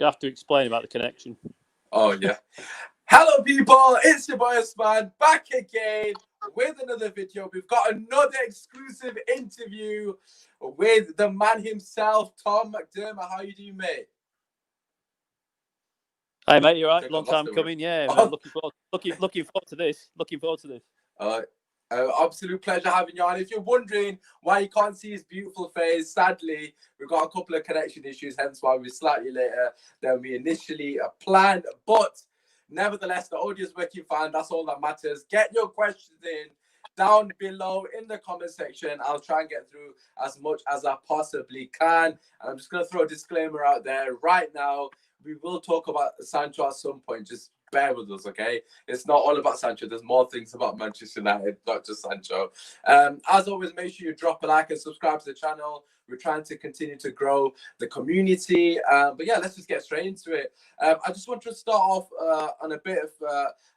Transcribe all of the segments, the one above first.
You have to explain about the connection. Oh, yeah. Hello, people. It's your boy Usmaan back again with another video. We've got another exclusive interview with the man himself, Tom Mcdermott. How you doing, mate? Hey, mate, you're right. Long time coming. Yeah, looking forward to this. Looking forward to this. Absolute pleasure having you on. If you're wondering why you can't see his beautiful face, sadly, we've got a couple of connection issues, hence why we're slightly later than we initially planned. But nevertheless, the audio is working fine. That's all that matters. Get your questions in down below in the comment section. I'll try and get through as much as I possibly can. And I'm just going to throw a disclaimer out there right now. We will talk about Sancho at some point. Just bear with us, okay? It's not all about Sancho. There's more things about Manchester United, not just Sancho. As always, make sure you drop a like and subscribe to the channel. We're trying to continue to grow the community. But yeah, let's just get straight into it. I just want to start off on a bit of,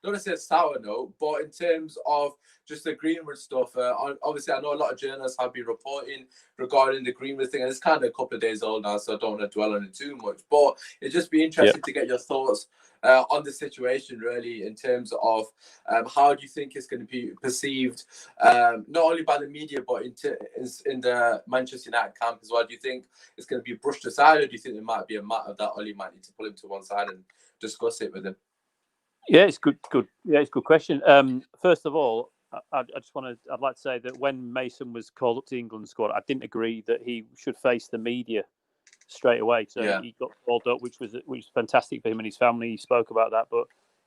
don't want to say a sour note, but in terms of just the Greenwood stuff. Obviously, I know a lot of journalists have been reporting regarding the Greenwood thing, and it's kind of a couple of days old now, so I don't want to dwell on it too much. But it'd just be interesting to get your thoughts on the situation, really, in terms of how do you think it's going to be perceived, not only by the media, but in the Manchester United camp as well. Do you think it's going to be brushed aside, or do you think it might be a matter that Oli might need to pull him to one side and discuss it with him? Yeah, it's good. Yeah, it's a good question. First of all, I'd like to say that when Mason was called up to the England squad, I didn't agree that he should face the media straight away. So he got called up, which was fantastic for him and his family. He spoke about that, but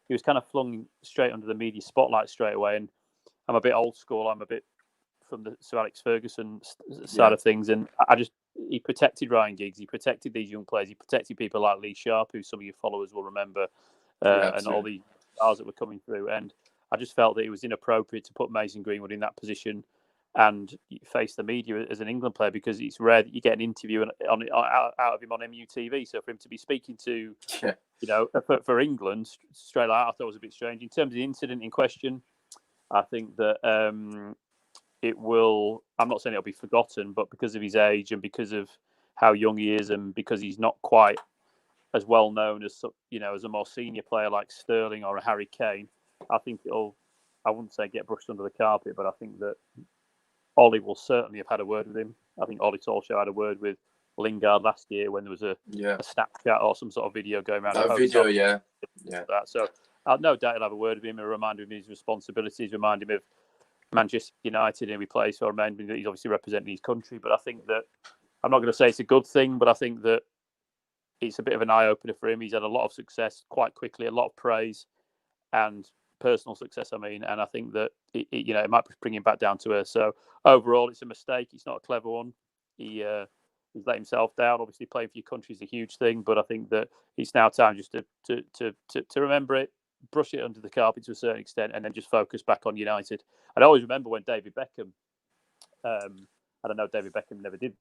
he was kind of flung straight under the media spotlight straight away. And I'm a bit old school. I'm a bit from the Sir Alex Ferguson side of things, and he protected Ryan Giggs. He protected these young players. He protected people like Lee Sharp, who some of your followers will remember, and all the stars that were coming through. And I just felt that it was inappropriate to put Mason Greenwood in that position and face the media as an England player, because it's rare that you get an interview out of him on MUTV. So for him to be speaking to, for England straight out, I thought it was a bit strange. In terms of the incident in question, I think that it will. I'm not saying it'll be forgotten, but because of his age and because of how young he is, and because he's not quite as well known as as a more senior player like Sterling or a Harry Kane, I think it'll. I wouldn't say get brushed under the carpet, but I think that Ollie will certainly have had a word with him. I think Ollie Solskjaer had a word with Lingard last year when there was a Snapchat or some sort of video going around. That video, So no doubt he'll have a word with him and remind him of his responsibilities, remind him of Manchester United and he plays for, remind him that he's obviously representing his country. But I think that, I'm not going to say it's a good thing, but I think that it's a bit of an eye-opener for him. He's had a lot of success quite quickly, a lot of praise and personal success, and I think that it might bring him back down to earth. So overall, it's a mistake. It's not a clever one. He's let himself down. Obviously, playing for your country is a huge thing, but I think that it's now time just to remember it, brush it under the carpet to a certain extent, and then just focus back on United. I always remember when David Beckham, I don't know, David Beckham never did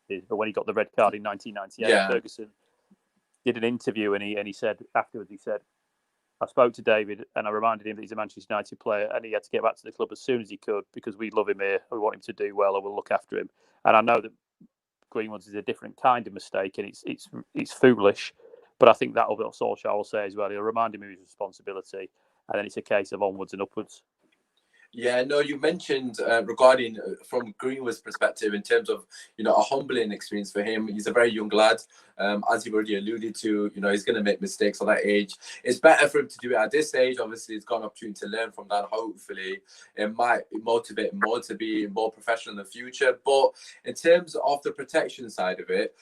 this, but when he got the red card in 1998, Ferguson did an interview and he said afterwards, I spoke to David and I reminded him that he's a Manchester United player and he had to get back to the club as soon as he could because we love him here. We want him to do well and we'll look after him. And I know that Greenwood's is a different kind of mistake and it's foolish, but I think that'll be what Solskjaer will say as well. He'll remind him of his responsibility and then it's a case of onwards and upwards. Yeah, no, you mentioned regarding from Greenwood's perspective in terms of, a humbling experience for him. He's a very young lad. As you've already alluded to, he's going to make mistakes at that age. It's better for him to do it at this age. Obviously, he's got an opportunity to learn from that. Hopefully, it might motivate him more to be more professional in the future. But in terms of the protection side of it,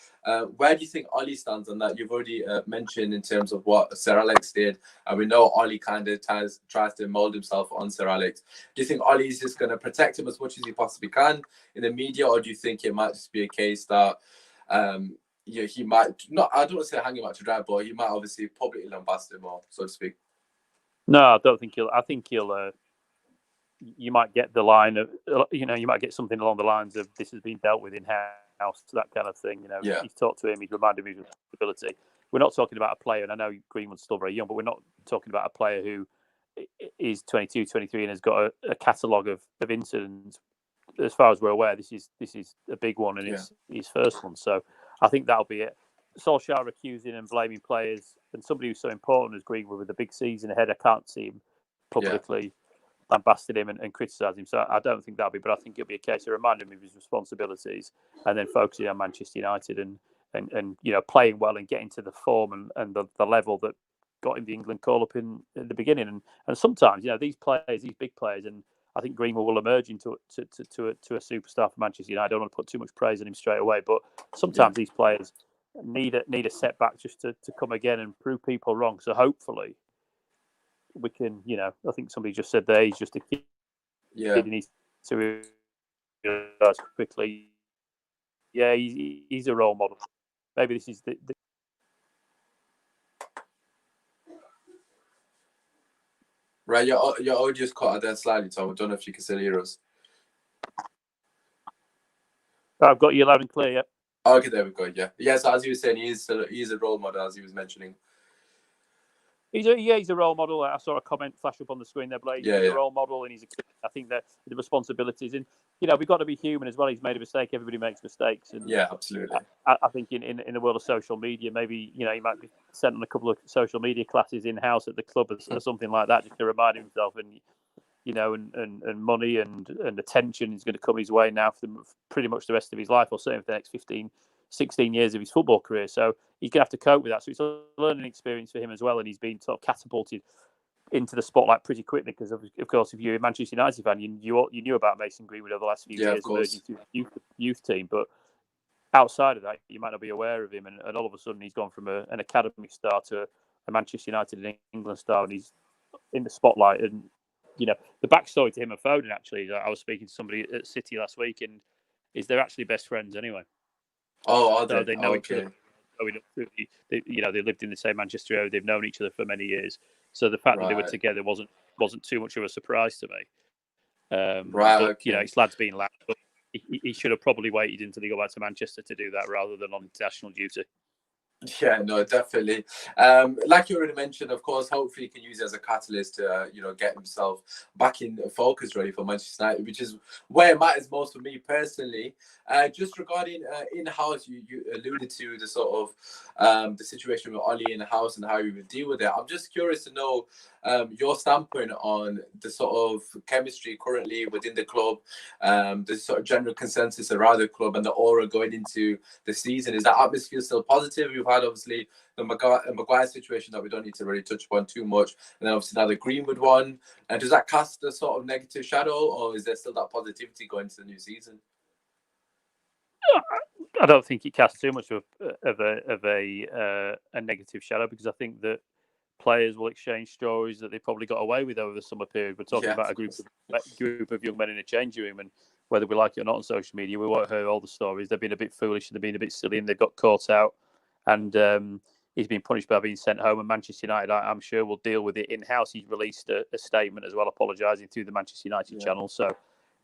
where do you think Ollie stands on that? You've already mentioned in terms of what Sir Alex did. And we know Ollie kind of tries to mold himself on Sir Alex. Do you think Ollie's just going to protect him as much as he possibly can in the media, or do you think it might just be a case that he might not? I don't want to say hang him out to dry, but he might obviously publicly lambast him more, so to speak. No, I don't think he'll. I think he'll. You might get the line of, you might get something along the lines of this has been dealt with in house, that kind of thing. He's talked to him, he's reminded him of his responsibility. We're not talking about a player, and I know Greenwood's still very young, but we're not talking about a player who is 22, 23 and has got a catalogue of incidents. As far as we're aware, this is a big one and it's his first one. So I think that'll be it. Solskjaer accusing and blaming players, and somebody who's so important as Greenwood with a big season ahead, I can't see him publicly lambasting him and criticising him. So I don't think that'll be, but I think it'll be a case of reminding him of his responsibilities and then focusing on Manchester United and playing well and getting to the form and the level that got him the England call up in the beginning. And sometimes these players, these big players, and I think Greenwood will emerge into a superstar for Manchester United. I don't want to put too much praise on him straight away, but sometimes these players need a setback just to come again and prove people wrong. So hopefully we can, I think somebody just said there he's just a kid. Yeah. He needs to realize quickly. Yeah, he's a role model. Maybe this is the Right, your audio's cut out there slightly, Tom. I don't know if you can still hear us. I've got you loud and clear, yeah. Okay, there we go. Yeah. Yes, as you were saying, he's a role model, as he was mentioning. He's a role model. I saw a comment flash up on the screen there, Blake. He's a role model, and I think that the responsibilities, and we've got to be human as well. He's made a mistake. Everybody makes mistakes, and absolutely. I think in the world of social media, maybe he might be sent on a couple of social media classes in house at the club or something like that, just to remind himself. And and money and attention is going to come his way now for pretty much the rest of his life, or certainly for the next 15, 16 years of his football career. So he's going to have to cope with that. So it's a learning experience for him as well. And he's been sort of catapulted into the spotlight pretty quickly because, of course, if you're a Manchester United fan, you knew about Mason Greenwood over the last few years, emerging through the youth team. But outside of that, you might not be aware of him. And all of a sudden, he's gone from an academy star to a Manchester United and England star, and he's in the spotlight. And the backstory to him and Foden, actually, I was speaking to somebody at City last week, and they're actually best friends anyway. Oh, are so they know each other. They lived in the same Manchester area. They've known each other for many years. So the fact that they were together wasn't too much of a surprise to me. But it's lads being lads. But he should have probably waited until he got back to Manchester to do that rather than on international duty. Yeah, no, definitely. Like you already mentioned, of course, hopefully he can use it as a catalyst to, get himself back in focus ready for Manchester United, which is where it matters most for me personally. Just regarding in-house, you alluded to the sort of the situation with Ollie in-house and how you would deal with it. I'm just curious to know your standpoint on the sort of chemistry currently within the club, the sort of general consensus around the club and the aura going into the season. Is that atmosphere still positive? We've had obviously the Maguire situation that we don't need to really touch upon too much, and then obviously now the Greenwood one. And does that cast a sort of negative shadow, or is there still that positivity going into the new season? I don't think it casts too much of a negative shadow, because I think that players will exchange stories that they probably got away with over the summer period. We're talking about a group of young men in a changing room, and whether we like it or not on social media, we won't hear all the stories. They've been a bit foolish, they've been a bit silly, and they've got caught out. And he's been punished by being sent home. And Manchester United, I'm sure, will deal with it in-house. He's released a statement as well, apologising through the Manchester United channel. So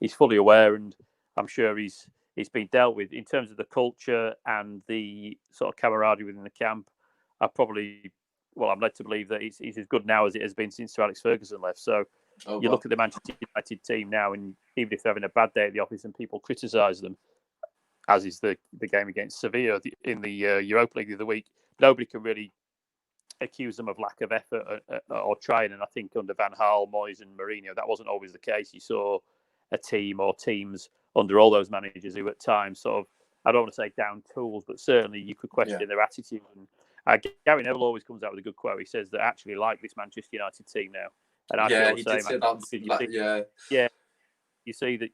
he's fully aware, and I'm sure he's been dealt with. In terms of the culture and the sort of camaraderie within the camp, I'm led to believe that he's as good now as it has been since Sir Alex Ferguson left. So look at the Manchester United team now, and even if they're having a bad day at the office and people criticise them, as is the game against Sevilla in the Europa League the other week, nobody can really accuse them of lack of effort or trying. And I think under Van Gaal, Moyes and Mourinho, that wasn't always the case. You saw a team or teams under all those managers who at times sort of, I don't want to say down tools, but certainly you could question their attitude. And Gary Neville always comes out with a good quote. He says that I actually like this Manchester United team now. And I feel the same.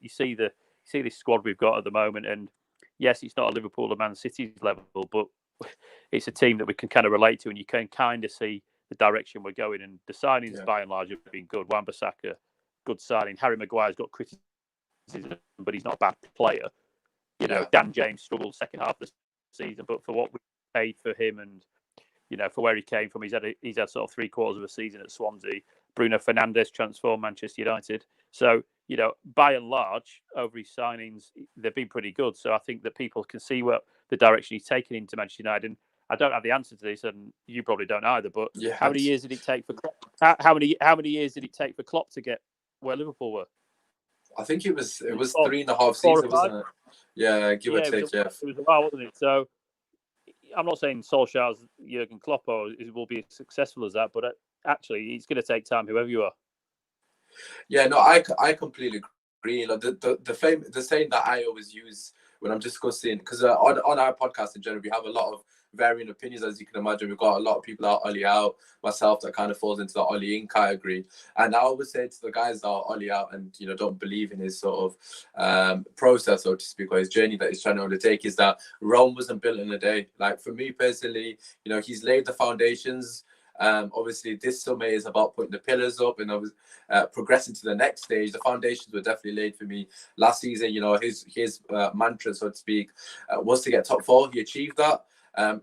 You see this squad we've got at the moment, and yes, it's not a Liverpool or Man City's level, but it's a team that we can kind of relate to, and you can kind of see the direction we're going. And the signings, by and large, have been good. Wan-Bissaka, good signing. Harry Maguire's got criticism, but he's not a bad player. Dan James struggled second half of the season, but for what we paid for him and for where he came from, he's had sort of 3/4 of a season at Swansea. Bruno Fernandes transformed Manchester United. So, by and large, over his signings, they've been pretty good. So I think that people can see what the direction he's taken into Manchester United. And I don't have the answer to this, and you probably don't either. But how many years did it take for Klopp? How many years did it take for Klopp to get where Liverpool were? I think it was 3.5 seasons, wasn't it? Yeah, give or take. It was a while, wasn't it? So I'm not saying Solskjaer's Jurgen Klopp or will be as successful as that, but actually, it's going to take time, whoever you are. Yeah, no, I completely agree. Like the saying that I always use when I'm discussing, because on our podcast in general, we have a lot of varying opinions, as you can imagine. We've got a lot of people out, Ollie out, myself, that kind of falls into the Ollie in category. And I always say to the guys that are Ollie out and, you know, don't believe in his sort of process, so to speak, or his journey that he's trying to undertake, is that Rome wasn't built in a day. Like, for me personally, you know, he's laid the foundations. Obviously, this summer is about putting the pillars up and progressing to the next stage. The foundations were definitely laid for me last season. You know, his mantra, so to speak, was to get top 4. He achieved that.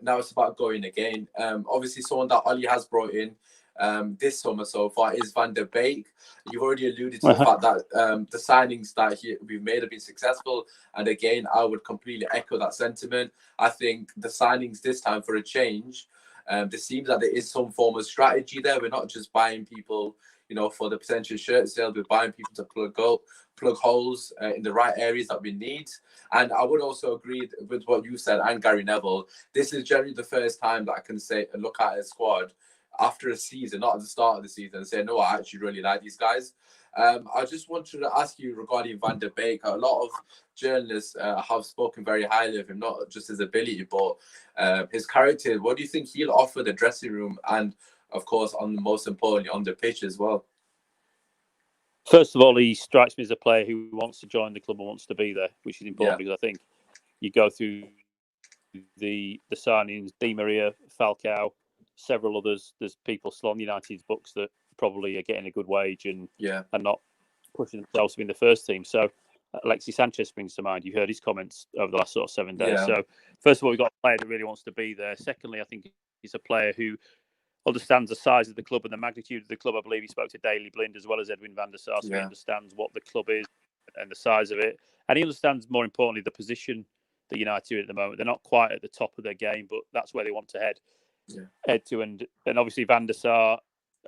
Now it's about going again. Obviously, someone that Ollie has brought in this summer so far is Van der Beek. You've already alluded to the fact that the signings that we've made have been successful. And again, I would completely echo that sentiment. I think the signings this time, for a change, there seems that there is some form of strategy there. We're not just buying people, you know, for the potential shirt sale. We're buying people to plug holes in the right areas that we need. And I would also agree with what you said, and Gary Neville. This is generally the first time that I can say and look at a squad after a season, not at the start of the season, and say, no, I actually really like these guys. I just wanted to ask you regarding Van der Beek. A lot of journalists have spoken very highly of him, not just his ability, but his character. What do you think he'll offer the dressing room, and of course, most importantly, on the pitch as well? First of all, he strikes me as a player who wants to join the club and wants to be there, which is important because I think you go through the signings, Di Maria, Falcao, several others. There's people still on United's books that probably are getting a good wage and are not pushing themselves to be in the first team. So Alexis Sanchez springs to mind. You heard his comments over the last sort of 7 days. So first of all, we've got a player that really wants to be there. Secondly, I think he's a player who understands the size of the club and the magnitude of the club. I believe he spoke to Daley Blind as well as Edwin van der Sar, so he understands what the club is and the size of it. And he understands, more importantly, the position that United are at the moment. They're not quite at the top of their game, but that's where they want to head to. And obviously Van der Sar,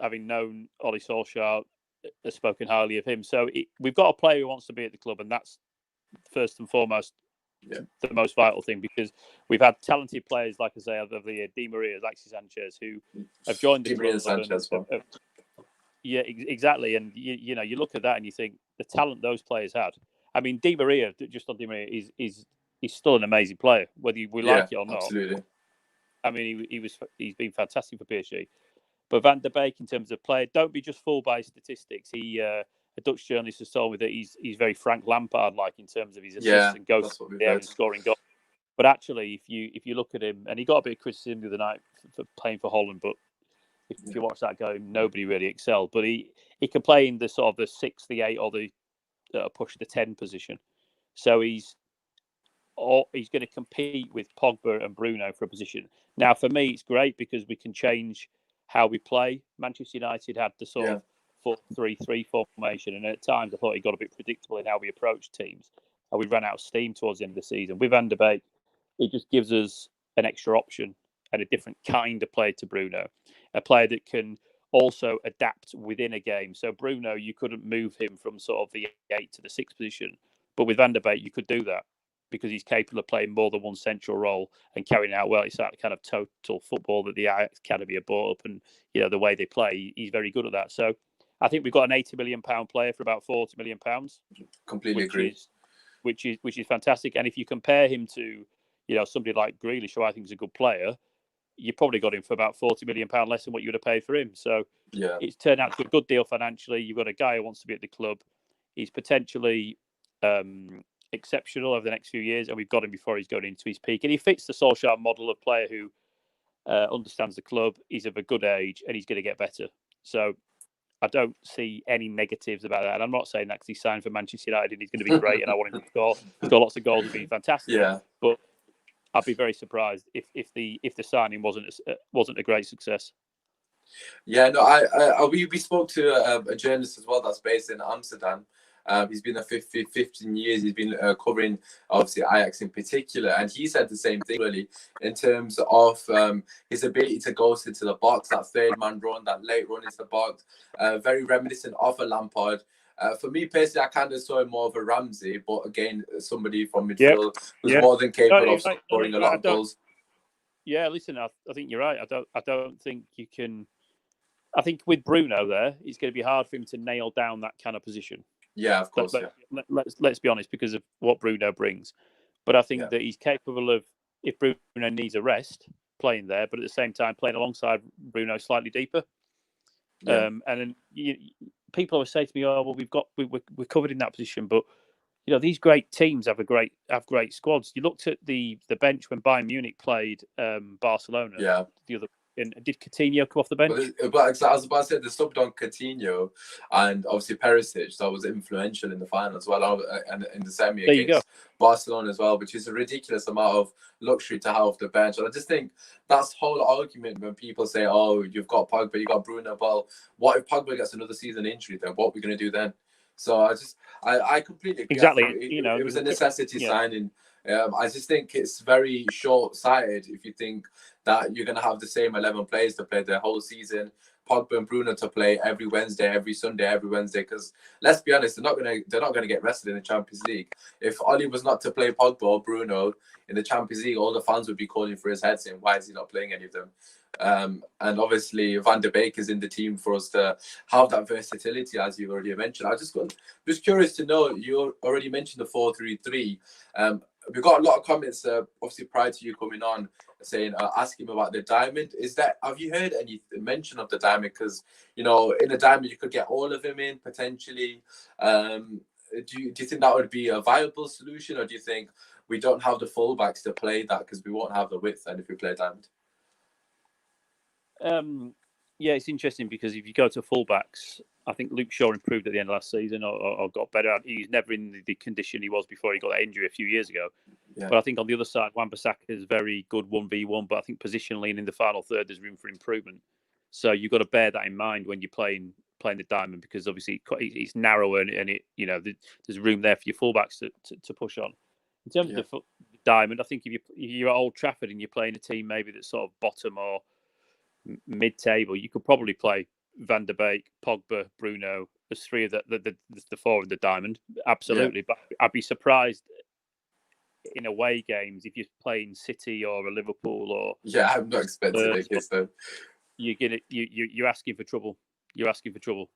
having known Ollie Solskjaer, has spoken highly of him. So we've got a player who wants to be at the club, and that's first and foremost the most vital thing, because we've had talented players, like I say, of the Di Maria, Alexis Sanchez, who have joined the club. Sanchez, yeah, exactly. And you know, you look at that and you think the talent those players had. I mean, Di Maria, just on Di Maria, is still an amazing player, whether we like it or not. Absolutely. I mean, he's been fantastic for PSG. But Van der Beek, in terms of player, don't be just fooled by statistics. A Dutch journalist has told me that he's very Frank Lampard-like in terms of his assists and goes there and scoring goals. But actually, if you look at him, and he got a bit of criticism the other night for playing for Holland, but if you watch that game, nobody really excelled. But he can play in the sort of the 6, the 8, or the push the 10 position. So he's going to compete with Pogba and Bruno for a position. Now, for me, it's great because we can change how we play. Manchester United had the sort of 4-3-3 formation, and at times I thought it got a bit predictable in how we approached teams, and we ran out of steam towards the end of the season. With Van der Beek, it just gives us an extra option and a different kind of player to Bruno, a player that can also adapt within a game. So Bruno, you couldn't move him from sort of the 8 to the 6 position, but with Van der Beek, you could do that because he's capable of playing more than one central role and carrying out well. It's that kind of total football that the Ajax Academy have brought up, and you know the way they play, he's very good at that. So I think we've got an £80 million player for about £40 million. Completely agree. Which is fantastic. And if you compare him to, you know, somebody like Grealish, who I think is a good player, you probably got him for about £40 million less than what you would have paid for him. So it's turned out to be a good deal financially. You've got a guy who wants to be at the club. He's potentially exceptional over the next few years, and we've got him before he's going into his peak. And he fits the Solskjaer model of player who understands the club. He's of a good age, and he's going to get better. So I don't see any negatives about that. And I'm not saying that because he signed for Manchester United and he's going to be great, and I want him to score lots of goals and be fantastic. Yeah. But I'd be very surprised if the signing wasn't a great success. Yeah, no, we spoke to a journalist as well that's based in Amsterdam. He's been there 15 years. He's been covering, obviously, Ajax in particular. And he said the same thing, really, in terms of his ability to go into the box, that third-man run, that late run into the box, very reminiscent of a Lampard. For me, personally, I kind of saw him more of a Ramsey, but again, somebody from midfield was more than capable of scoring a lot of goals. Yeah, listen, I think you're right. I don't think you can. I think with Bruno there, it's going to be hard for him to nail down that kind of position. Yeah, of course. Let's be honest, because of what Bruno brings. But I think Yeah. that he's capable of, if Bruno needs a rest, playing there, but at the same time playing alongside Bruno slightly deeper. Yeah. And then people always say to me, "Oh, well, we're covered in that position." But these great teams have great squads. You looked at the bench when Bayern Munich played Barcelona Yeah. the other. And did Coutinho come off the bench? But I was about to say, they subbed on Coutinho and obviously Perisic. That was influential in the final as well, and in the semi against Barcelona as well, which is a ridiculous amount of luxury to have off the bench. And I just think that's whole argument when people say, "Oh, you've got Pogba, you got Bruno." Well, what if Pogba gets another season injury? Then what are we going to do then? So I completely agree. Exactly. It was a necessity signing. I just think it's very short-sighted if you think that you're going to have the same 11 players to play the whole season, Pogba and Bruno to play every Wednesday, every Sunday, every Wednesday. Because let's be honest, they're not going to get rested in the Champions League. If Oli was not to play Pogba or Bruno in the Champions League, all the fans would be calling for his head, saying, "Why is he not playing any of them?" And obviously Van der Beek is in the team for us to have that versatility, as you already mentioned. I just curious to know, you already mentioned the 4-3-3. We got a lot of comments, obviously prior to you coming on, saying asking about the diamond. Have you heard any mention of the diamond? Because in the diamond you could get all of them in potentially. Do you think that would be a viable solution, or do you think we don't have the fullbacks to play that because we won't have the width then if we play diamond? Yeah, it's interesting because if you go to fullbacks, I think Luke Shaw improved at the end of last season or got better. He's never in the condition he was before he got that injury a few years ago. Yeah. But I think on the other side, Wan-Bissaka is very good 1v1, but I think positionally and in the final third, there's room for improvement. So you've got to bear that in mind when you're playing the diamond, because obviously it's narrower and there's room there for your fullbacks to push on. In terms of the diamond, I think if you're at Old Trafford and you're playing a team maybe that's sort of bottom or mid-table, you could probably play Van der Beek, Pogba, Bruno as three of the four of the diamond. Absolutely, but I'd be surprised in away games if you're playing City or a Liverpool or I'm not expecting it. So you're asking for trouble. You're asking for trouble.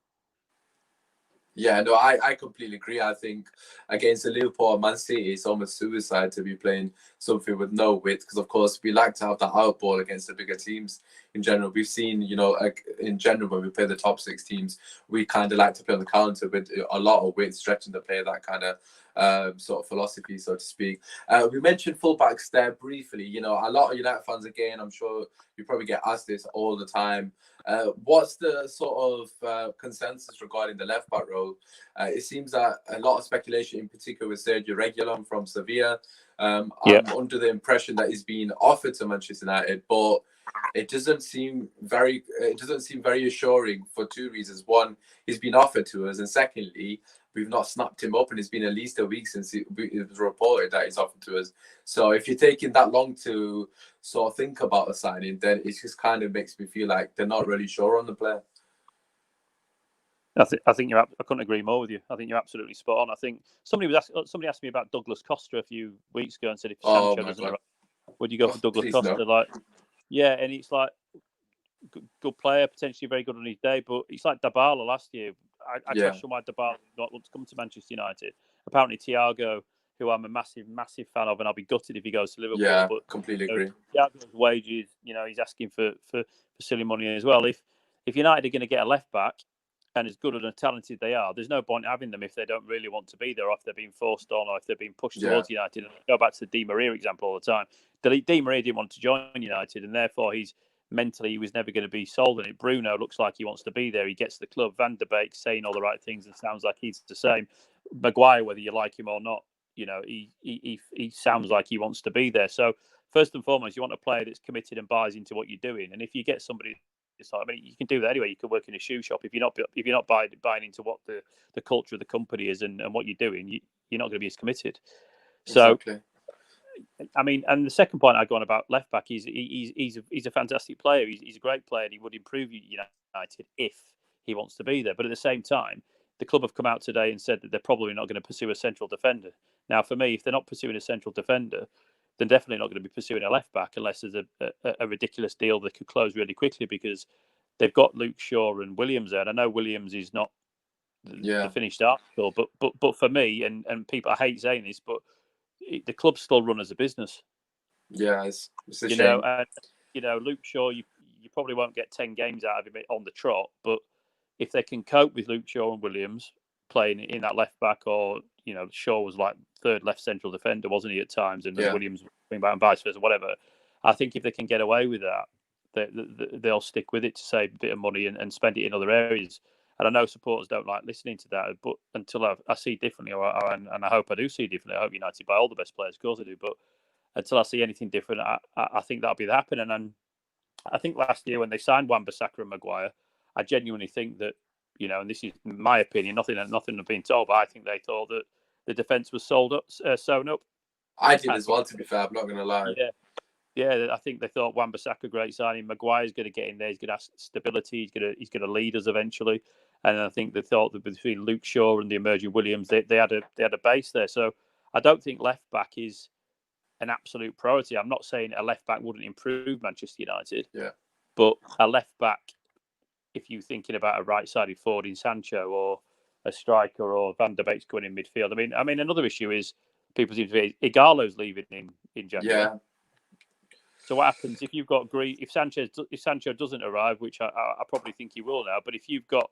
Yeah, no, I completely agree. I think against the Liverpool or Man City, it's almost suicide to be playing something with no width, because, of course, we like to have that out ball against the bigger teams in general. We've seen, in general, when we play the top six teams, we kind of like to play on the counter with a lot of width, stretching the play, that kind of sort of philosophy, so to speak. We mentioned fullbacks there briefly. A lot of United fans, again, I'm sure you probably get asked this all the time. What's the sort of consensus regarding the left back role? It seems that a lot of speculation, in particular with Sergio Reguilón from Sevilla. I'm under the impression that he's been offered to Manchester United, but it doesn't seem very assuring for two reasons. One, he's been offered to us, and secondly, we've not snapped him up, and it's been at least a week since it was reported that he's offered to us. So if you're taking that long to sort of think about a signing, then it just kind of makes me feel like they're not really sure on the player. I think I couldn't agree more with you. I think you're absolutely spot on. I think somebody asked me about Douglas Costa a few weeks ago and said if Sancho doesn't arrive, would you go for Douglas Costa? No. And it's like good player, potentially very good on his day, but it's like Dybala last year. I question why Dybala did not want to come to Manchester United. Apparently, Thiago, who I'm a massive fan of, and I'll be gutted if he goes to Liverpool. Yeah, but completely agree. Thiago's wages, he's asking for silly money as well. If United are going to get a left back, and as good and as talented they are, there's no point having them if they don't really want to be there, or if they're being forced on, or if they're being pushed towards United. And I go back to the Di Maria example all the time. Di Maria didn't want to join United, and therefore he was never going to be sold on it. Bruno looks like he wants to be there. He gets to the club. Van der Beek saying all the right things and sounds like he's the same. Maguire, whether you like him or not, he sounds like he wants to be there. So first and foremost, you want a player that's committed and buys into what you're doing. And if you get somebody, you can do that anyway. You can work in a shoe shop if you're not buying into what the culture of the company is and what you're doing. You're not going to be as committed. Exactly. So, and the second point I go on about left back, he's a fantastic player. He's a great player, and he would improve United if he wants to be there. But at the same time, the club have come out today and said that they're probably not going to pursue a central defender. Now, for me, if they're not pursuing a central defender, they're definitely not going to be pursuing a left back unless there's a ridiculous deal that could close really quickly, because they've got Luke Shaw and Williams there. And I know Williams is not the finished article, but for me, and people, I hate saying this, but the club's still run as a business. Yeah, it's a you shame. know, and Luke Shaw, you probably won't get 10 games out of him on the trot, but if they can cope with Luke Shaw and Williams playing in that left back, or Shaw was like third left central defender, wasn't he, at times, and Williams wing back and vice versa, whatever. I think if they can get away with that, they'll stick with it to save a bit of money and spend it in other areas. And I know supporters don't like listening to that, but until I see differently, and I hope I do see differently. I hope United buy all the best players, of course I do, but until I see anything different, I think that'll be happening. And I think last year when they signed Wan-Bissaka and Maguire, I genuinely think that, and this is my opinion, nothing I've been told, but I think they thought that the defence was sewn up. I did as well, to be fair. I'm not going to lie. Yeah, I think they thought Wan-Bissaka, great signing. Maguire's going to get in there. He's going to have stability. He's going to lead us eventually. And I think they thought that between Luke Shaw and the emerging Williams, they had a base there. So I don't think left back is an absolute priority. I'm not saying a left back wouldn't improve Manchester United. Yeah. But a left back, if you're thinking about a right-sided forward in Sancho, or a striker, or Van der Beek's going in midfield. I mean, another issue is people seem to be Igalo's leaving in January. Yeah. So what happens if you've got if Sancho doesn't arrive, which I probably think he will now, but if you've got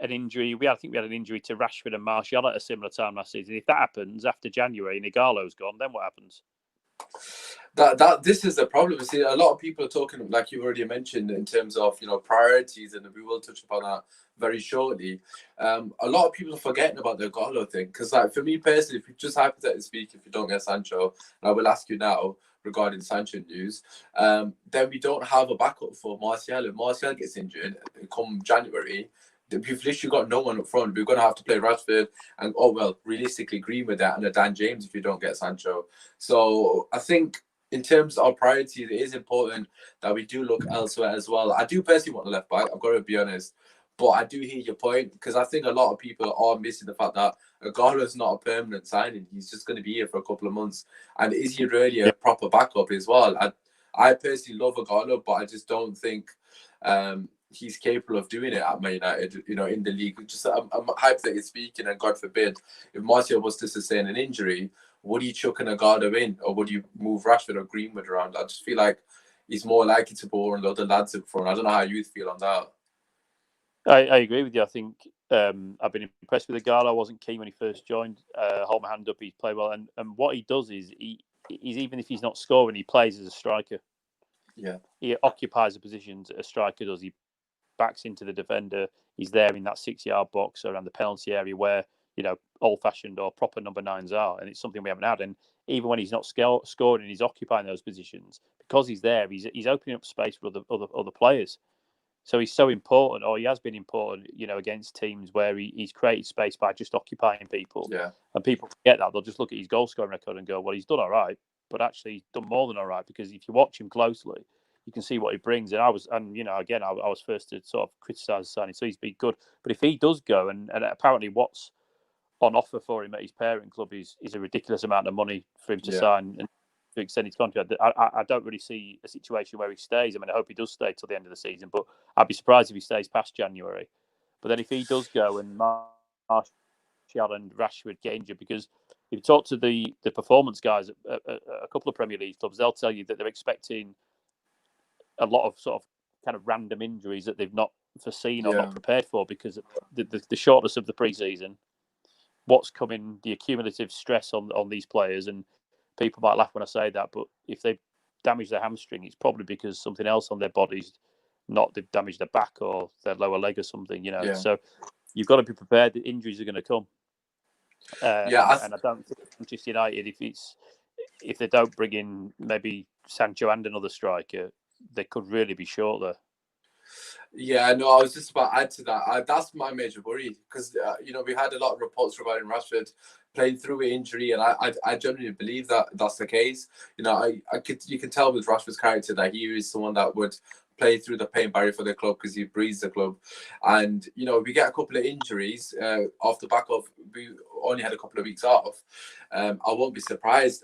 an injury, I think we had an injury to Rashford and Martial at a similar time last season. If that happens after January and Igalo's gone, then what happens? This is the problem. See, a lot of people are talking, like you already mentioned, in terms of priorities, and we will touch upon that very shortly. A lot of people are forgetting about the Igalo thing, because, like, for me personally, if you just hypothetically speak, if you don't get Sancho, and I will ask you now regarding Sancho news, then we don't have a backup for Martial. If Martial gets injured come January, we've literally got no one up front. We're going to have to play Rashford and, realistically, Greenwood and a Dan James if you don't get Sancho. So I think in terms of our priorities, it is important that we do look elsewhere as well. I do personally want a left back, I've got to be honest. But I do hear your point, because I think a lot of people are missing the fact that Igalo is not a permanent signing. He's just going to be here for a couple of months. And is he really a proper backup as well? I personally love Igalo, but I just don't think he's capable of doing it at Man United, in the league. Just I'm hypothetically speaking, and God forbid, if Martial was to sustain an injury, would he chuck an Igalo in, or would you move Rashford or Greenwood around? I just feel like he's more likely to bore on the other lads up front. I don't know how you feel on that. I agree with you. I think I've been impressed with Igalo. I wasn't keen when he first joined. Hold my hand up, he's played well. And what he does is, he's even if he's not scoring, he plays as a striker. Yeah. He occupies the positions a striker does. He backs into the defender. He's there in that 6-yard box around the penalty area where, old-fashioned or proper number 9s are. And it's something we haven't had. And even when he's not scoring and he's occupying those positions, because he's there, he's opening up space for other players. So he's so important, or he has been important, against teams where he's created space by just occupying people. Yeah. And people forget that. They'll just look at his goal scoring record and go, well, he's done all right. But actually, he's done more than all right, because if you watch him closely, you can see what he brings. And I was first to sort of criticise the signing, so he's been good. But if he does go, and apparently what's on offer for him at his parent club is a ridiculous amount of money for him to sign and to extend his contract, I don't really see a situation where he stays. I mean, I hope he does stay till the end of the season, but I'd be surprised if he stays past January. But then if he does go and Martial and Rashford get injured, because if you talk to the performance guys at a couple of Premier League clubs, they'll tell you that they're expecting a lot of sort of kind of random injuries that they've not foreseen or not prepared for, because of the shortness of the pre-season, what's coming, the accumulative stress on these players. And people might laugh when I say that, but if they damage their hamstring, it's probably because something else on their body's they've damaged their back or their lower leg or something, So you've got to be prepared that injuries are going to come. And I don't think Manchester United, if they don't bring in maybe Sancho and another striker, they could really be short there. Yeah, no, I was just about to add to that. That's my major worry, because we had a lot of reports regarding Rashford playing through an injury, and I genuinely believe that that's the case. You can tell with Rashford's character that he is someone that would play through the pain barrier for the club, because he breathes the club. And we get a couple of injuries off the back of we only had a couple of weeks off. I won't be surprised.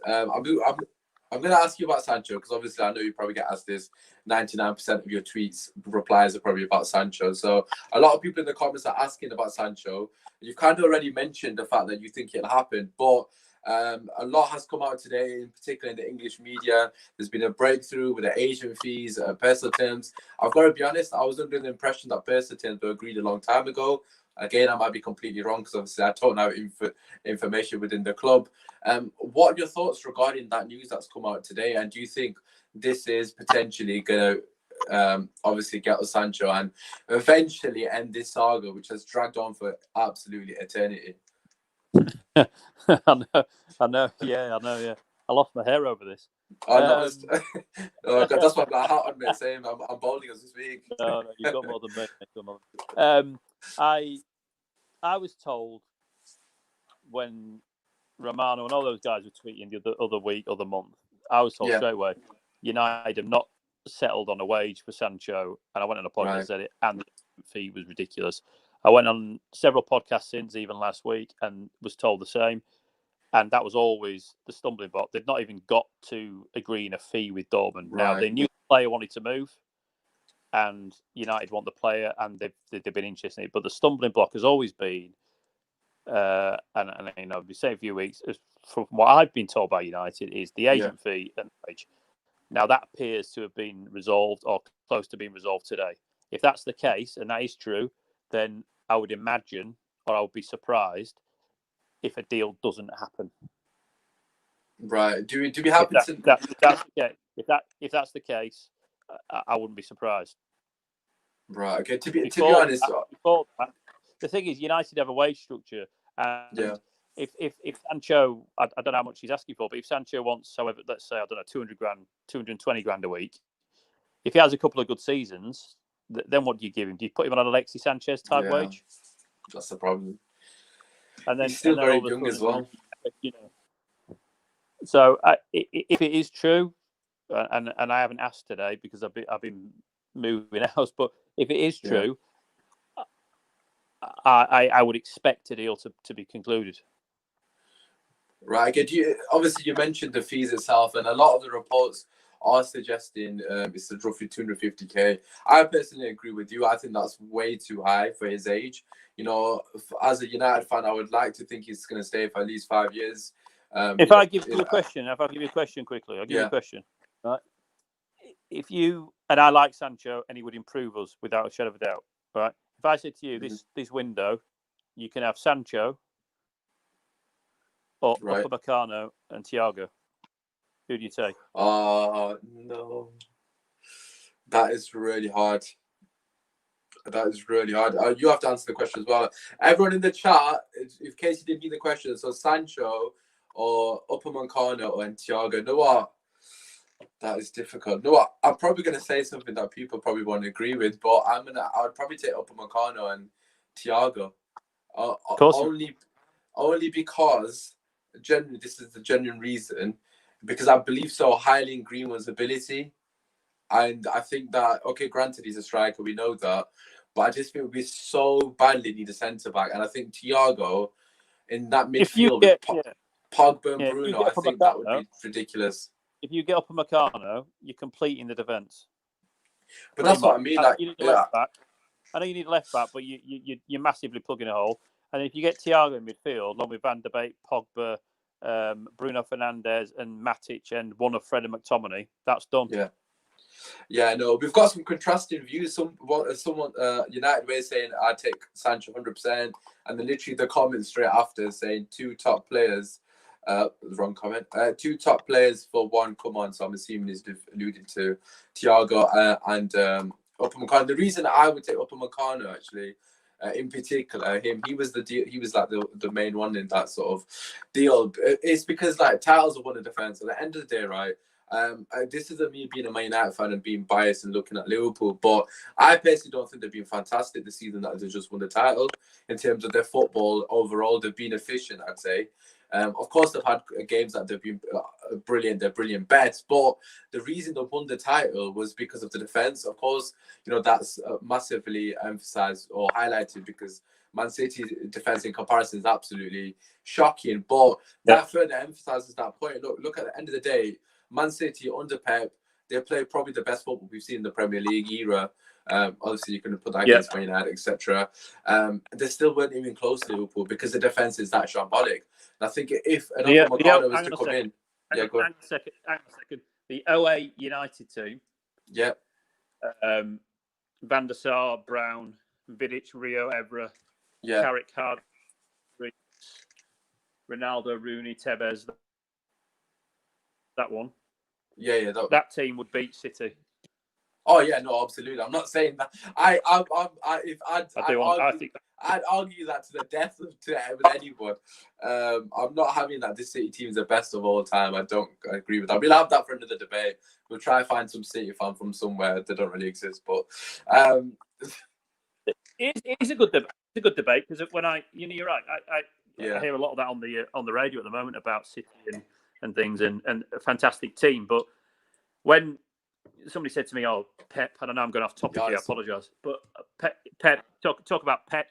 I'm going to ask you about Sancho because obviously I know you probably get asked this. 99% of your tweets replies are probably about Sancho. So a lot of people in the comments are asking about Sancho. You've kind of already mentioned the fact that you think it'll happen, but a lot has come out today, in particular in the English media. There's been a breakthrough with the agent fees, personal terms. I've got to be honest, I was under the impression that personal terms were agreed a long time ago. Again, I might be completely wrong because obviously I don't know information within the club. What are your thoughts regarding that news that's come out today? And do you think this is potentially going to obviously get us Sancho and eventually end this saga, which has dragged on for absolutely eternity? I know. Yeah. I lost my hair over this. Oh, no, oh God, that's why I've got a hat on me saying I'm balding as we speak. No, you've got more than me. I was told when Romano and all those guys were tweeting the other week, other month, I was told straight away, United have not settled on a wage for Sancho, and I went on a podcast and said it, and the fee was ridiculous. I went on several podcasts since, even last week, and was told the same. And that was always the stumbling block. They'd not even got to agreeing a fee with Dortmund. Now, they knew the player wanted to move, and United want the player, and they've been interested in it. But the stumbling block has always been, and I've been saying a few weeks, from what I've been told by United, is the agent fee and wage. Now, that appears to have been resolved or close to being resolved today. If that's the case, and that is true, then I would imagine, or I would be surprised, if a deal doesn't happen. Right. Do we happen to? If that's the case, I wouldn't be surprised. Right. Okay. To be honest, the thing is, United have a wage structure, and if Sancho, I don't know how much he's asking for, but if Sancho wants, however, let's say, I don't know, 200 grand, 220 grand a week, if he has a couple of good seasons, then what do you give him? Do you put him on an Alexis Sanchez type wage? That's the problem. And then he's still very young as well. So if it is true, and I haven't asked today because I've been moving house, but if it is true, I would expect a deal to be concluded. Right. Obviously, you mentioned the fees itself, and a lot of the reports are suggesting it's roughly 250k. I personally agree with you. I think that's way too high for his age. As a United fan, I would like to think he's going to stay for at least 5 years. If I give you a question quickly, I'll give you a question. Right? If you and I like Sancho and he would improve us without a shadow of a doubt, right? If I said to you, this window, you can have Sancho or Upamecano and Thiago, who do you take? Oh, no. That is really hard. You have to answer the question as well. Everyone in the chat, in case you didn't hear the question, so Sancho or Upamecano and Thiago. No, what? That is difficult. No, what? I'm probably going to say something that people probably won't agree with, but I'd probably take Upamecano and Thiago. Only because, genuinely, this is the genuine reason, because I believe so highly in Greenwood's ability. And I think that, okay, granted, he's a striker, we know that, but I just think we so badly need a centre-back. And I think Thiago, in that midfield with Pogba and Bruno, I think that would be ridiculous. If you get Upamecano, you're completing the defence. But that's what I mean. Like, you need a left back. I know you need a left back, but you're massively plugging a hole. And if you get Thiago in midfield, along with Van der Beek, Pogba, Bruno Fernandes, and Matic, and one of Fred and McTominay, that's done. Yeah, no, we've got some contrasting views. Someone United Way saying I'd take Sancho 100%, and then literally the comment straight after saying two top players. Wrong comment. Two top players for one. Come on, so I'm assuming he's alluding to Thiago and Upamecano. The reason I would take Upamecano actually, in particular, he was the deal. He was like the main one in that sort of deal. It's because like titles are won in defense. At the end of the day, right? This isn't me being a Man United fan and being biased and looking at Liverpool, but I personally don't think they've been fantastic this season that they just won the title. In terms of their football overall, they've been efficient, I'd say. Of course, they've had games that they've been brilliant. They're brilliant bets, but the reason they won the title was because of the defense. Of course, that's massively emphasized or highlighted because Man City's defense in comparison is absolutely shocking. But that further emphasizes that point. Look at the end of the day. Man City under Pep, they play probably the best football we've seen in the Premier League era. Obviously, you can put that against Man United, etc. They still weren't even close to Liverpool because the defense is that shambolic. And I think if another Mercado was to come in, hang on a second. The 08 United team. Yeah. Van der Sar, Brown, Vidic, Rio, Evra, yeah, Carrick, Hard, Ronaldo, Rooney, Tevez. That one. Yeah. That team would beat City. Oh yeah, no, absolutely. I'm not saying that. I'd argue that to the death with anyone. I'm not having that this City team is the best of all time. I don't agree with that. We'll have that for another debate. We'll try and find some City fan from somewhere that don't really exist. But it's a good debate. It's a good debate because when you're right. I hear a lot of that on the radio at the moment about City and things and a fantastic team. But when somebody said to me, "Oh, Pep," and I know I'm going off topic here. I apologise, but Pep talk about Pep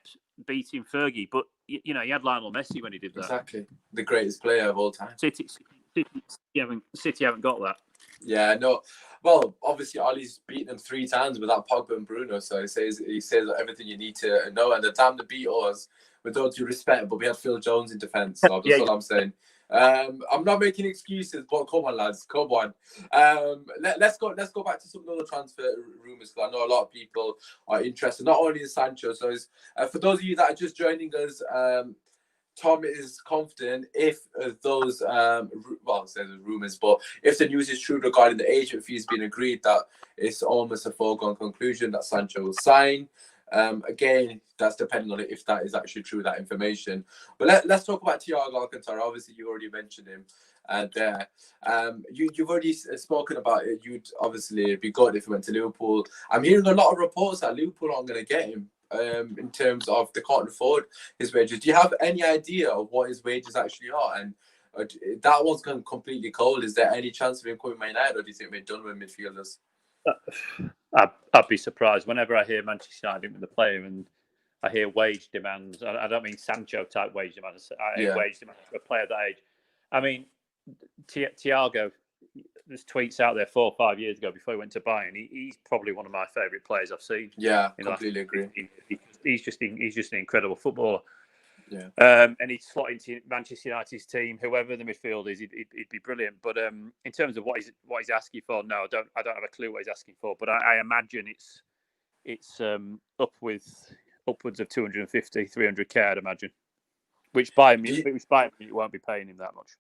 beating Fergie, but you had Lionel Messi when he did that. Exactly, the greatest player of all time. City haven't got that. Yeah, no. Well, obviously, Ollie's beaten them 3 times without Pogba and Bruno, so he says everything you need to know. And the time they beat us, with all due respect, but we had Phil Jones in defence. So that's all I'm saying. I'm not making excuses, but come on, lads, come on. Let's go back to some other transfer rumours, because I know a lot of people are interested, not only in Sancho. So for those of you that are just joining us, Tom is confident if those it says rumours, but if the news is true regarding the agent fees being agreed, that it's almost a foregone conclusion that Sancho will sign. Again, that's depending on if that is actually true, that information. But let's talk about Thiago Alcantara. Obviously, you already mentioned him there. You've already spoken about it. You'd obviously be good if he went to Liverpool. I'm hearing a lot of reports that Liverpool aren't going to get him in terms of they can't afford his wages. Do you have any idea of what his wages actually are? And that one's gone completely cold. Is there any chance of him coming Man United, or do you think we're done with midfielders? I'd be surprised whenever I hear Manchester United with the player and I hear wage demands. I don't mean Sancho type wage demands. I hear wage demands for a player that age. I mean, Thiago, there's tweets out there 4 or 5 years ago before he went to Bayern. He's probably one of my favourite players I've seen. Yeah, completely agree. He's just an incredible footballer. Yeah. And he'd slot into Manchester United's team, whoever the midfield is, he'd be brilliant. But in terms of what he's asking for, no, I don't have a clue what he's asking for. But I imagine it's upwards of 250, 300k, I'd imagine. Which Bayern Munich won't be paying him that much.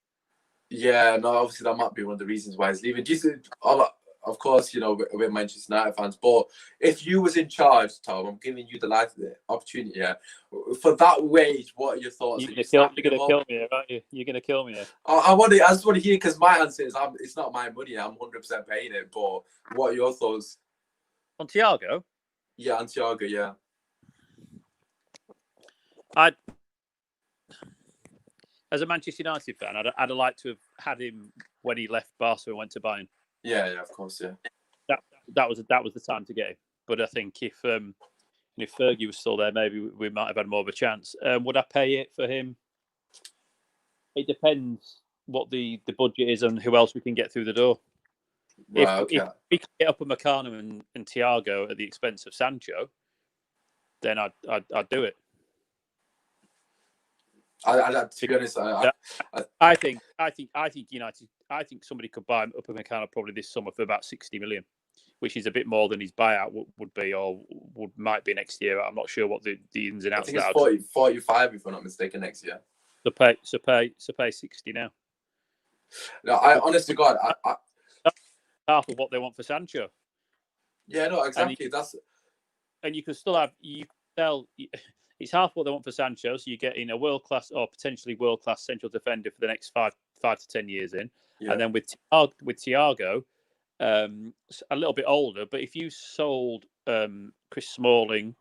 Yeah, no, obviously that might be one of the reasons why he's leaving. Do you think, of course, we're Manchester United fans, but if you was in charge, Tom, I'm giving you the opportunity here. For that wage, what are your thoughts? You're going to kill me, aren't you? You're going to kill me here. I just want to hear, because my answer is it's not my money. I'm 100% paying it. But what are your thoughts? On Thiago? Yeah, on Thiago, yeah. As a Manchester United fan, I'd like to have had him when he left Barca and went to Bayern. Yeah, of course, yeah. That was the time to get him. But I think if Fergie was still there, maybe we might have had more of a chance. Would I pay it for him? It depends what the budget is and who else we can get through the door. If we can get Upamecano and Thiago at the expense of Sancho, then I'd do it. To be honest, I think United. I think somebody could buy Upamecano probably this summer for about 60 million, which is a bit more than his buyout would be, or might be next year. I'm not sure what the ins and outs. I think it's 45 if I'm not mistaken next year. So pay 60 now. No, I honest to God, half of what they want for Sancho. Yeah, no, exactly. And you can still sell. It's half what they want for Sancho, so you're getting a world-class or potentially world-class central defender for the next 5 to 10 years in. Yeah. And then with Thiago, a little bit older, but if you sold Chris Smalling,